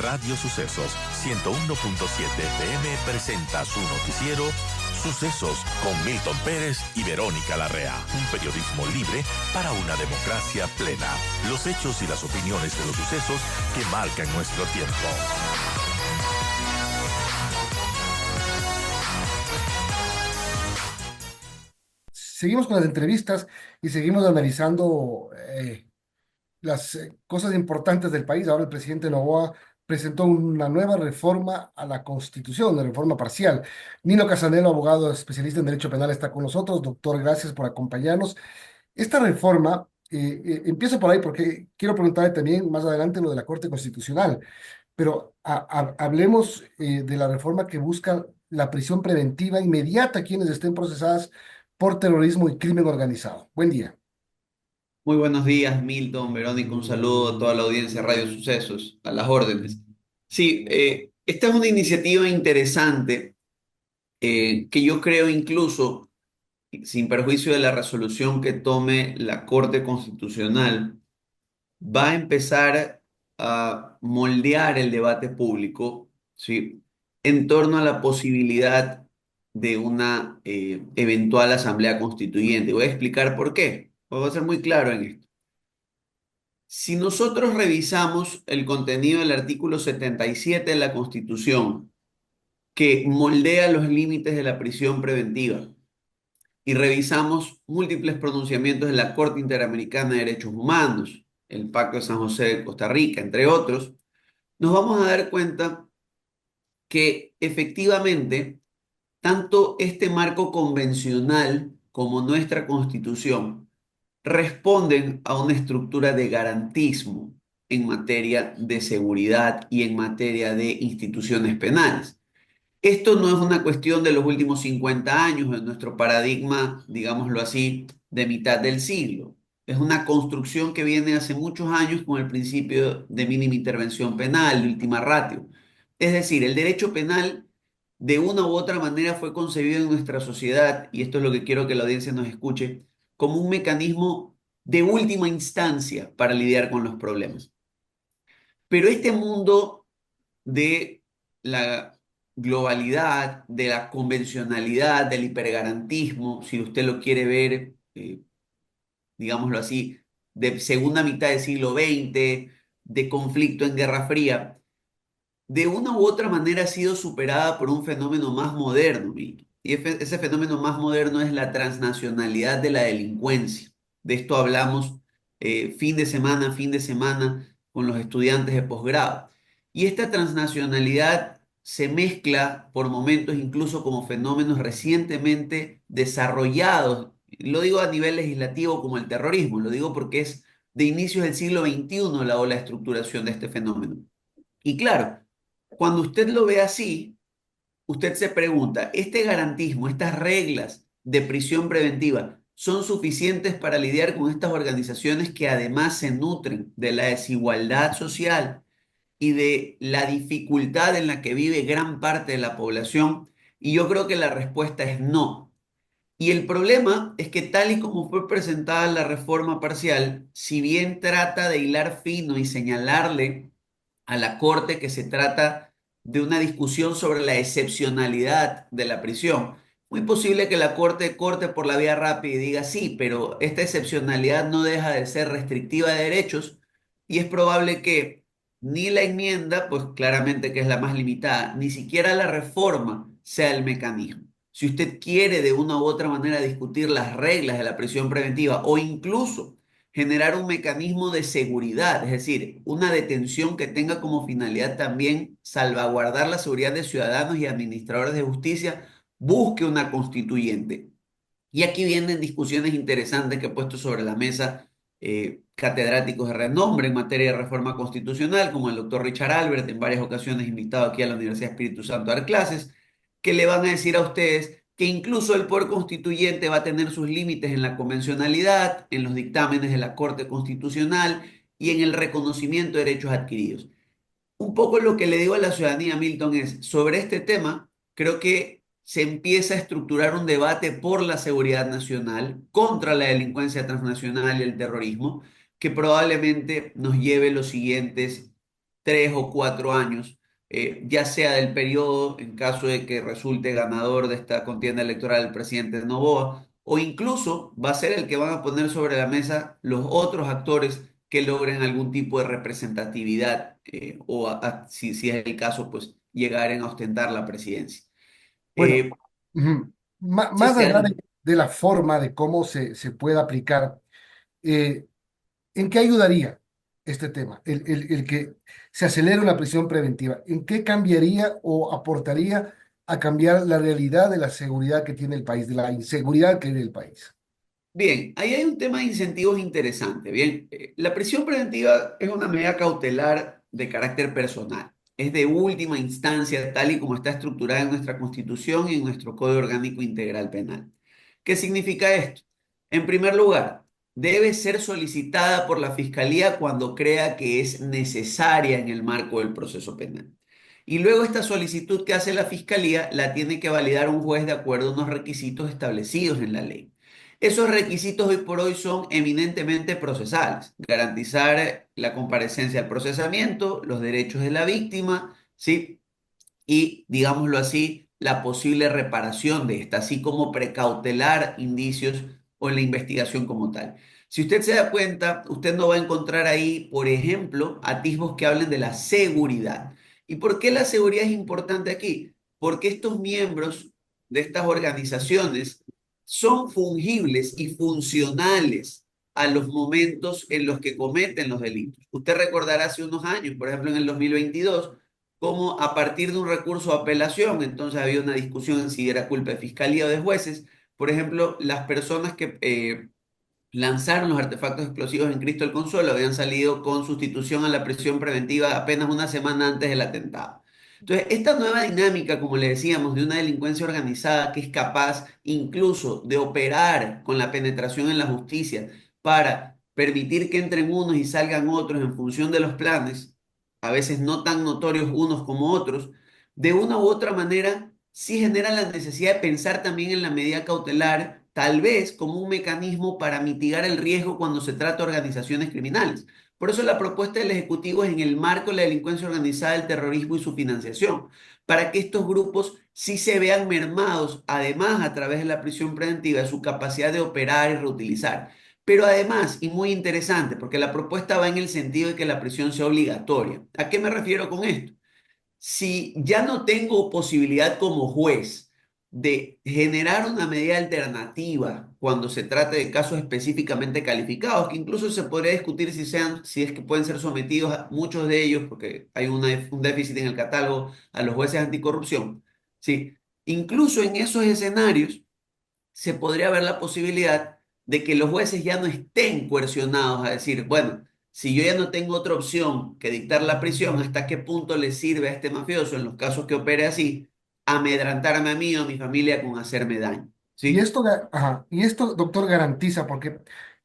Radio Sucesos 101.7 FM presenta su noticiero Sucesos con Milton Pérez y Verónica Larrea. Un periodismo libre para una democracia plena. Los hechos y las opiniones de los sucesos que marcan nuestro tiempo. Seguimos con las entrevistas y seguimos analizando las cosas importantes del país. Ahora el presidente Noboa presentó una nueva reforma a la Constitución, una reforma parcial. Nino Casanelo, abogado especialista en Derecho Penal, está con nosotros. Doctor, gracias por acompañarnos. Esta reforma, empiezo por ahí porque quiero preguntarle también más adelante lo de la Corte Constitucional, pero hablemos de la reforma que busca la prisión preventiva inmediata a quienes estén procesadas por terrorismo y crimen organizado. Buen día. Muy buenos días, Milton, Verónica, un saludo a toda la audiencia de Radio Sucesos, a las órdenes. Sí, esta es una iniciativa interesante que yo creo incluso, sin perjuicio de la resolución que tome la Corte Constitucional, va a empezar a moldear el debate público, ¿sí? En torno a la posibilidad de una eventual asamblea constituyente. Voy a explicar por qué. Voy a ser muy claro en esto. Si nosotros revisamos el contenido del artículo 77 de la Constitución, que moldea los límites de la prisión preventiva, y revisamos múltiples pronunciamientos de la Corte Interamericana de Derechos Humanos, el Pacto de San José de Costa Rica, entre otros, nos vamos a dar cuenta que efectivamente tanto este marco convencional como nuestra Constitución responden a una estructura de garantismo en materia de seguridad y en materia de instituciones penales. Esto no es una cuestión de los últimos 50 años, de nuestro paradigma, digámoslo así, de mitad del siglo. Es una construcción que viene hace muchos años con el principio de mínima intervención penal, de ultima ratio. Es decir, el derecho penal de una u otra manera fue concebido en nuestra sociedad, y esto es lo que quiero que la audiencia nos escuche, como un mecanismo de última instancia para lidiar con los problemas. Pero este mundo de la globalidad, de la convencionalidad, del hipergarantismo, si usted lo quiere ver, digámoslo así, de segunda mitad del siglo XX, de conflicto en Guerra Fría, de una u otra manera ha sido superada por un fenómeno más moderno, Milton. Y ese fenómeno más moderno es la transnacionalidad de la delincuencia. De esto hablamos fin de semana con los estudiantes de posgrado. Y esta transnacionalidad se mezcla por momentos incluso como fenómenos recientemente desarrollados. Lo digo a nivel legislativo como el terrorismo, lo digo porque es de inicios del siglo XXI la ola de estructuración de este fenómeno. Y claro, cuando usted lo ve así, usted se pregunta, ¿este garantismo, estas reglas de prisión preventiva son suficientes para lidiar con estas organizaciones que además se nutren de la desigualdad social y de la dificultad en la que vive gran parte de la población? Y yo creo que la respuesta es no. Y el problema es que tal y como fue presentada la reforma parcial, si bien trata de hilar fino y señalarle a la Corte que se trata de una discusión sobre la excepcionalidad de la prisión, muy posible que la Corte corte por la vía rápida y diga sí, pero esta excepcionalidad no deja de ser restrictiva de derechos y es probable que ni la enmienda, pues claramente que es la más limitada, ni siquiera la reforma sea el mecanismo. Si usted quiere de una u otra manera discutir las reglas de la prisión preventiva o incluso generar un mecanismo de seguridad, es decir, una detención que tenga como finalidad también salvaguardar la seguridad de ciudadanos y administradores de justicia, busque una constituyente. Y aquí vienen discusiones interesantes que he puesto sobre la mesa catedráticos de renombre en materia de reforma constitucional, como el doctor Richard Albert, en varias ocasiones invitado aquí a la Universidad Espíritu Santo a dar clases, que le van a decir a ustedes que incluso el poder constituyente va a tener sus límites en la convencionalidad, en los dictámenes de la Corte Constitucional y en el reconocimiento de derechos adquiridos. Un poco lo que le digo a la ciudadanía, Milton, es sobre este tema, creo que se empieza a estructurar un debate por la seguridad nacional, contra la delincuencia transnacional y el terrorismo, que probablemente nos lleve los siguientes 3 o 4 años, ya sea del periodo, en caso de que resulte ganador de esta contienda electoral el presidente Noboa, o incluso va a ser el que van a poner sobre la mesa los otros actores que logren algún tipo de representatividad o si es el caso, pues llegaren a ostentar la presidencia. Bueno, Eh, ujú. sí, Más sí, allá adelante. de la forma de cómo se puede aplicar, eh, ¿en qué ayudaría este tema? El que se acelere una prisión preventiva. ¿En qué cambiaría o aportaría a cambiar la realidad de la seguridad que tiene el país, de la inseguridad que vive el país? Bien, ahí hay un tema de incentivos interesante. Bien, la prisión preventiva es una medida cautelar de carácter personal. Es de última instancia, tal y como está estructurada en nuestra Constitución y en nuestro Código Orgánico Integral Penal. ¿Qué significa esto? En primer lugar, debe ser solicitada por la Fiscalía cuando crea que es necesaria en el marco del proceso penal. Y luego esta solicitud que hace la Fiscalía la tiene que validar un juez de acuerdo a unos requisitos establecidos en la ley. Esos requisitos hoy por hoy son eminentemente procesales: garantizar la comparecencia al procesamiento, los derechos de la víctima, ¿sí? Y, digámoslo así, la posible reparación de esta, así como precautelar indicios o la investigación como tal. Si usted se da cuenta, usted no va a encontrar ahí, por ejemplo, atisbos que hablen de la seguridad. ¿Y por qué la seguridad es importante aquí? Porque estos miembros de estas organizaciones son fungibles y funcionales a los momentos en los que cometen los delitos. Usted recordará hace unos años, por ejemplo en el 2022, cómo a partir de un recurso de apelación, entonces había una discusión en si era culpa de fiscalía o de jueces. Por ejemplo, las personas que lanzaron los artefactos explosivos en Cristo el Consuelo habían salido con sustitución a la prisión preventiva apenas una semana antes del atentado. Entonces, esta nueva dinámica, como le decíamos, de una delincuencia organizada que es capaz incluso de operar con la penetración en la justicia para permitir que entren unos y salgan otros en función de los planes, a veces no tan notorios unos como otros, de una u otra manera sí genera la necesidad de pensar también en la medida cautelar, tal vez como un mecanismo para mitigar el riesgo cuando se trata de organizaciones criminales. Por eso la propuesta del Ejecutivo es en el marco de la delincuencia organizada, el terrorismo y su financiación, para que estos grupos sí se vean mermados, además a través de la prisión preventiva, de su capacidad de operar y reutilizar. Pero además, y muy interesante, porque la propuesta va en el sentido de que la prisión sea obligatoria. ¿A qué me refiero con esto? Si ya no tengo posibilidad como juez de generar una medida alternativa cuando se trate de casos específicamente calificados, que incluso se podría discutir si es que pueden ser sometidos a muchos de ellos, porque hay un déficit en el catálogo, a los jueces anticorrupción, ¿sí? Incluso en esos escenarios se podría ver la posibilidad de que los jueces ya no estén coercionados a decir, bueno, si yo ya no tengo otra opción que dictar la prisión, ¿hasta qué punto le sirve a este mafioso, en los casos que opere así, amedrantarme a mí o a mi familia con hacerme daño? Y ¿Sí? esto, ajá, y esto, doctor, garantiza, porque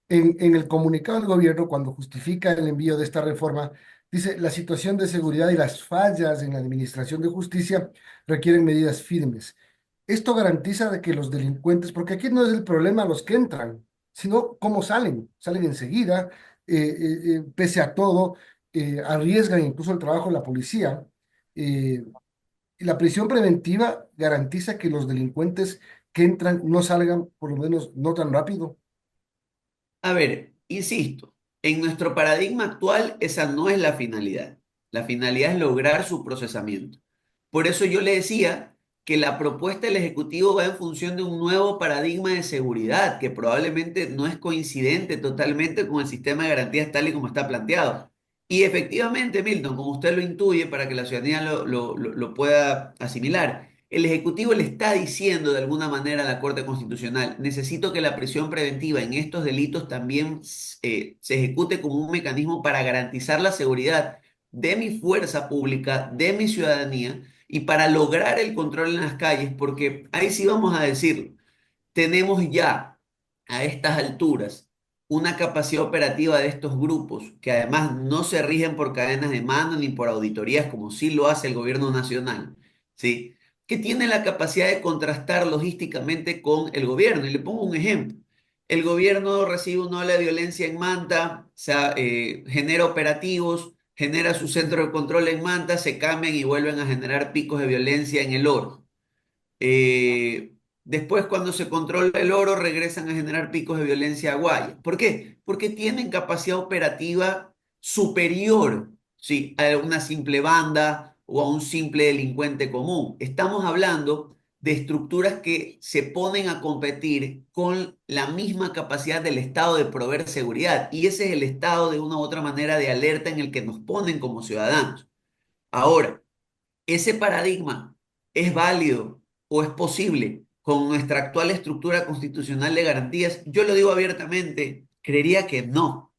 en el comunicado del gobierno, cuando justifica el envío de esta reforma, dice, la situación de seguridad y las fallas en la administración de justicia requieren medidas firmes. Esto garantiza de que los delincuentes, porque aquí no es el problema los que entran, sino cómo salen. Salen enseguida, pese a todo, arriesgan incluso el trabajo de la policía. eh, y la prisión preventiva garantiza que los delincuentes que entran no salgan, por lo menos no tan rápido. A ver, insisto, en nuestro paradigma actual esa no es la finalidad. La finalidad es lograr su procesamiento. Por eso yo le decía que la propuesta del Ejecutivo va en función de un nuevo paradigma de seguridad que probablemente no es coincidente totalmente con el sistema de garantías tal y como está planteado. Y efectivamente, Milton, como usted lo intuye, para que la ciudadanía lo pueda asimilar, el Ejecutivo le está diciendo de alguna manera a la Corte Constitucional: necesito que la prisión preventiva en estos delitos también se ejecute como un mecanismo para garantizar la seguridad de mi fuerza pública, de mi ciudadanía, y para lograr el control en las calles, porque ahí sí vamos a decirlo, tenemos ya a estas alturas una capacidad operativa de estos grupos que además no se rigen por cadenas de mando ni por auditorías como sí lo hace el gobierno nacional, ¿sí? Que tiene la capacidad de contrastar logísticamente con el gobierno. Y le pongo un ejemplo. El gobierno recibe una ola de violencia en Manta, genera operativos, genera su centro de control en Manta, se cambian y vuelven a generar picos de violencia en el oro. Después, cuando se controla el oro, regresan a generar picos de violencia a Guaya. ¿Por qué? Porque tienen capacidad operativa superior, ¿sí?, a una simple banda o a un simple delincuente común. Estamos hablando de estructuras que se ponen a competir con la misma capacidad del Estado de proveer seguridad. Y ese es el estado, de una u otra manera, de alerta en el que nos ponen como ciudadanos. Ahora, ¿ese paradigma es válido o es posible con nuestra actual estructura constitucional de garantías? Yo lo digo abiertamente, creería que no.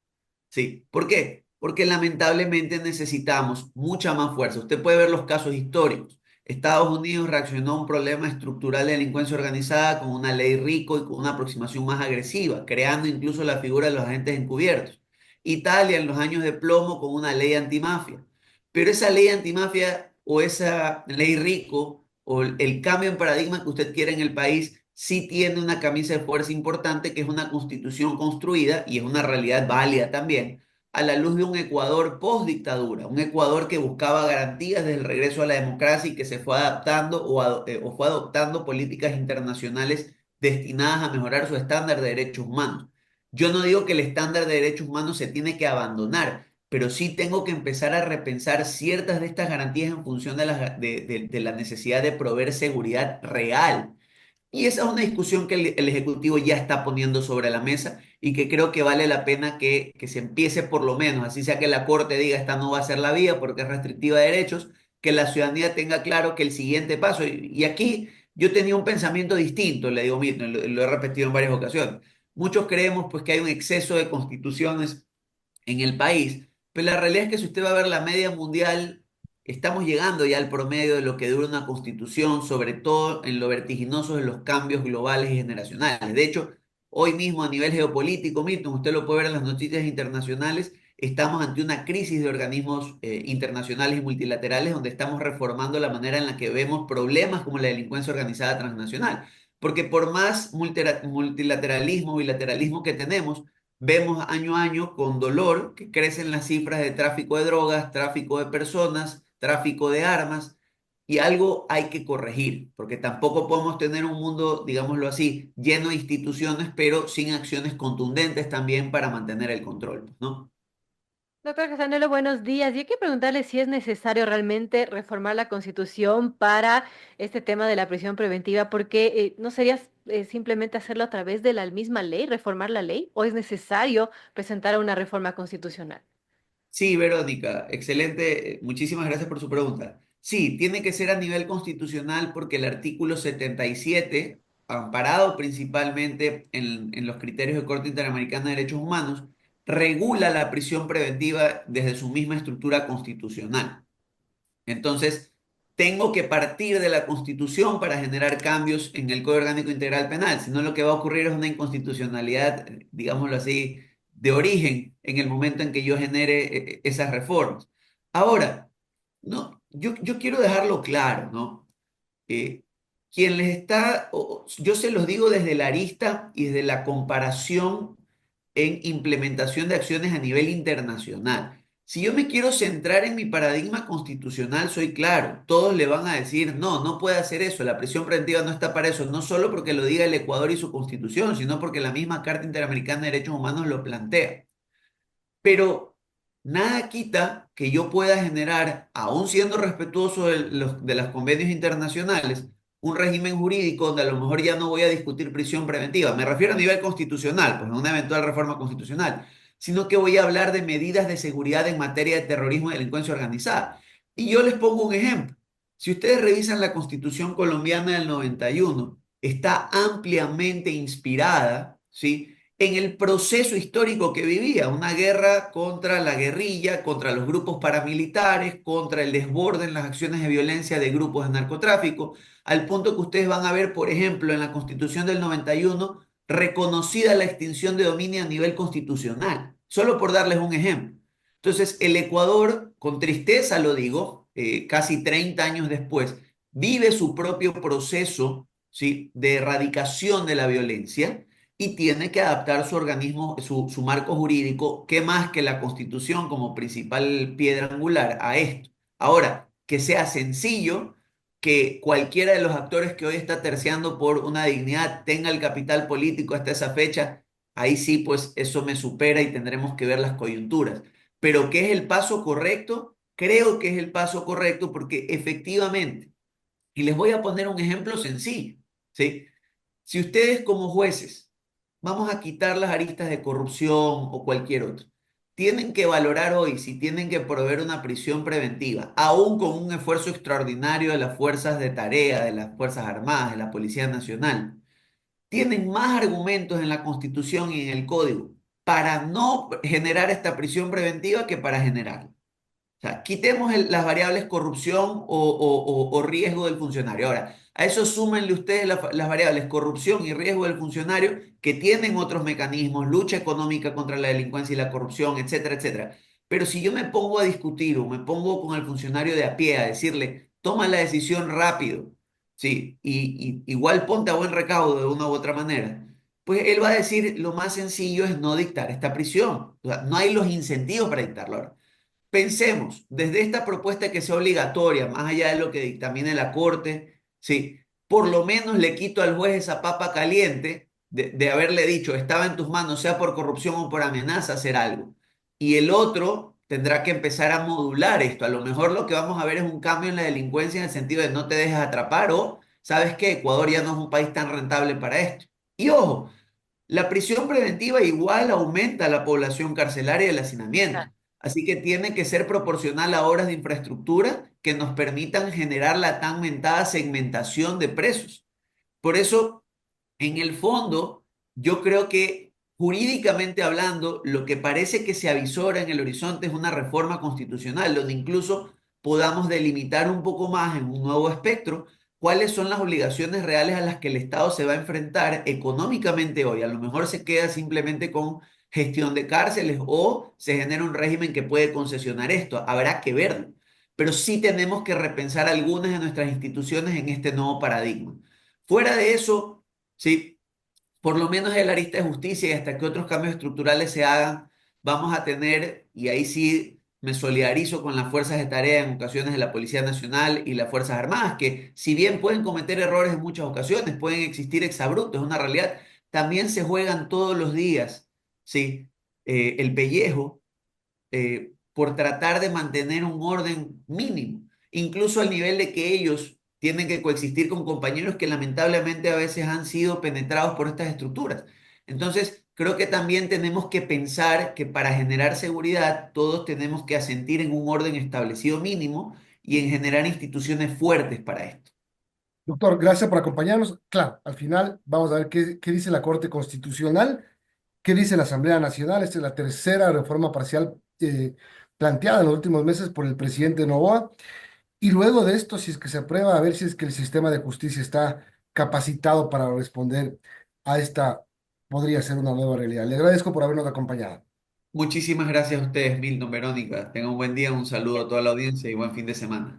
Sí. ¿Por qué? Porque lamentablemente necesitamos mucha más fuerza. Usted puede ver los casos históricos. Estados Unidos reaccionó a un problema estructural de delincuencia organizada con una ley RICO y con una aproximación más agresiva, creando incluso la figura de los agentes encubiertos. Italia en los años de plomo con una ley antimafia. Pero esa ley antimafia o esa ley RICO o el cambio en paradigma que usted quiere en el país sí tiene una camisa de fuerza importante, que es una constitución construida, y es una realidad válida también, a la luz de un Ecuador post dictadura, un Ecuador que buscaba garantías del regreso a la democracia y que se fue adaptando o fue adoptando políticas internacionales destinadas a mejorar su estándar de derechos humanos. Yo no digo que el estándar de derechos humanos se tiene que abandonar, pero sí tengo que empezar a repensar ciertas de estas garantías en función de la necesidad de proveer seguridad real. Y esa es una discusión que el Ejecutivo ya está poniendo sobre la mesa y que creo que vale la pena que se empiece, por lo menos, así sea que la Corte diga esta no va a ser la vía porque es restrictiva de derechos, que la ciudadanía tenga claro que el siguiente paso, y aquí yo tenía un pensamiento distinto, le digo, Milton, lo he repetido en varias ocasiones. Muchos creemos pues que hay un exceso de constituciones en el país, pero la realidad es que si usted va a ver la media mundial, estamos llegando ya al promedio de lo que dura una constitución, sobre todo en lo vertiginoso de los cambios globales y generacionales. De hecho, hoy mismo a nivel geopolítico, Milton, usted lo puede ver en las noticias internacionales, estamos ante una crisis de organismos internacionales y multilaterales donde estamos reformando la manera en la que vemos problemas como la delincuencia organizada transnacional. Porque por más multilateralismo, bilateralismo que tenemos, vemos año a año con dolor que crecen las cifras de tráfico de drogas, tráfico de personas, tráfico de armas, y algo hay que corregir, porque tampoco podemos tener un mundo, digámoslo así, lleno de instituciones, pero sin acciones contundentes también para mantener el control, ¿no? Doctor Casanelo, buenos días. Y hay que preguntarle si es necesario realmente reformar la Constitución para este tema de la prisión preventiva, porque ¿no sería simplemente hacerlo a través de la misma ley, reformar la ley, o es necesario presentar una reforma constitucional? Sí, Verónica, excelente. Muchísimas gracias por su pregunta. Sí, tiene que ser a nivel constitucional porque el artículo 77, amparado principalmente en los criterios de Corte Interamericana de Derechos Humanos, regula la prisión preventiva desde su misma estructura constitucional. Entonces, tengo que partir de la Constitución para generar cambios en el Código Orgánico Integral Penal, si no lo que va a ocurrir es una inconstitucionalidad, digámoslo así, de origen en el momento en que yo genere esas reformas. Ahora, no, yo quiero dejarlo claro, ¿no? Eh, quien les está, yo se los digo desde la arista y desde la comparación en implementación de acciones a nivel internacional. Si yo me quiero centrar en mi paradigma constitucional, soy claro, todos le van a decir, no, no puede hacer eso, la prisión preventiva no está para eso, no solo porque lo diga el Ecuador y su constitución, sino porque la misma Carta Interamericana de Derechos Humanos lo plantea. Pero nada quita que yo pueda generar, aún siendo respetuoso de los convenios internacionales, un régimen jurídico donde a lo mejor ya no voy a discutir prisión preventiva. Me refiero a nivel constitucional, pues en una eventual reforma constitucional, sino que voy a hablar de medidas de seguridad en materia de terrorismo y delincuencia organizada. Y yo les pongo un ejemplo. Si ustedes revisan la Constitución colombiana del 91, está ampliamente inspirada, ¿sí?, en el proceso histórico que vivía, una guerra contra la guerrilla, contra los grupos paramilitares, contra el desborde en las acciones de violencia de grupos de narcotráfico, al punto que ustedes van a ver, por ejemplo, en la Constitución del 91, reconocida la extinción de dominio a nivel constitucional, solo por darles un ejemplo. Entonces, el Ecuador, con tristeza lo digo, casi 30 años después, vive su propio proceso, ¿sí?, de erradicación de la violencia, y tiene que adaptar su organismo, su marco jurídico, ¿qué más que la Constitución como principal piedra angular a esto? Ahora, que sea sencillo, que cualquiera de los actores que hoy está terciando por una dignidad tenga el capital político hasta esa fecha, ahí sí, pues eso me supera y tendremos que ver las coyunturas. Pero ¿qué es el paso correcto? Creo que es el paso correcto porque efectivamente, y les voy a poner un ejemplo sencillo, ¿sí? Si ustedes como jueces, vamos a quitar las aristas de corrupción o cualquier otro, tienen que valorar hoy si tienen que proveer una prisión preventiva, aún con un esfuerzo extraordinario de las fuerzas de tarea, de las Fuerzas Armadas, de la Policía Nacional, tienen más argumentos en la Constitución y en el Código para no generar esta prisión preventiva que para generarla. O sea, quitemos las variables corrupción o riesgo del funcionario. Ahora, a eso súmenle ustedes las variables corrupción y riesgo del funcionario que tienen otros mecanismos, lucha económica contra la delincuencia y la corrupción, etcétera, etcétera. Pero si yo me pongo a discutir o me pongo con el funcionario de a pie a decirle, toma la decisión rápido, sí, y igual ponte a buen recaudo de una u otra manera, pues él va a decir, lo más sencillo es no dictar esta prisión. O sea, no hay los incentivos para dictarlo. Ahora, pensemos, desde esta propuesta que sea obligatoria, más allá de lo que dictamine la Corte, sí, por lo menos le quito al juez esa papa caliente de haberle dicho, estaba en tus manos, sea por corrupción o por amenaza, hacer algo. Y el otro tendrá que empezar a modular esto. A lo mejor lo que vamos a ver es un cambio en la delincuencia en el sentido de no te dejes atrapar o, ¿sabes qué? Ecuador ya no es un país tan rentable para esto. Y ojo, la prisión preventiva igual aumenta la población carcelaria y el hacinamiento. Así que tiene que ser proporcional a obras de infraestructura que nos permitan generar la tan mentada segmentación de presos. Por eso, en el fondo, yo creo que jurídicamente hablando, lo que parece que se avisora en el horizonte es una reforma constitucional, donde incluso podamos delimitar un poco más en un nuevo espectro cuáles son las obligaciones reales a las que el Estado se va a enfrentar económicamente hoy. A lo mejor se queda simplemente con gestión de cárceles o se genera un régimen que puede concesionar esto. Habrá que verlo. Pero sí tenemos que repensar algunas de nuestras instituciones en este nuevo paradigma. Fuera de eso, sí, por lo menos el arista de justicia y hasta que otros cambios estructurales se hagan, vamos a tener, y ahí sí me solidarizo con las fuerzas de tarea en ocasiones de la Policía Nacional y las Fuerzas Armadas, que si bien pueden cometer errores en muchas ocasiones, pueden existir exabruptos, es una realidad, también se juegan todos los días, sí, el pellejo por tratar de mantener un orden mínimo, incluso al nivel de que ellos tienen que coexistir con compañeros que lamentablemente a veces han sido penetrados por estas estructuras. Entonces, creo que también tenemos que pensar que para generar seguridad todos tenemos que asentir en un orden establecido mínimo y en generar instituciones fuertes para esto. Doctor, gracias por acompañarnos. Claro, al final vamos a ver qué dice la Corte Constitucional, qué dice la Asamblea Nacional. Esta es la tercera reforma parcial planteada en los últimos meses por el presidente Noboa. Y luego de esto, si es que se aprueba, a ver si es que el sistema de justicia está capacitado para responder a esta, podría ser una nueva realidad. Le agradezco por habernos acompañado. Muchísimas gracias a ustedes, Milton, Verónica. Tengan un buen día, un saludo a toda la audiencia y buen fin de semana.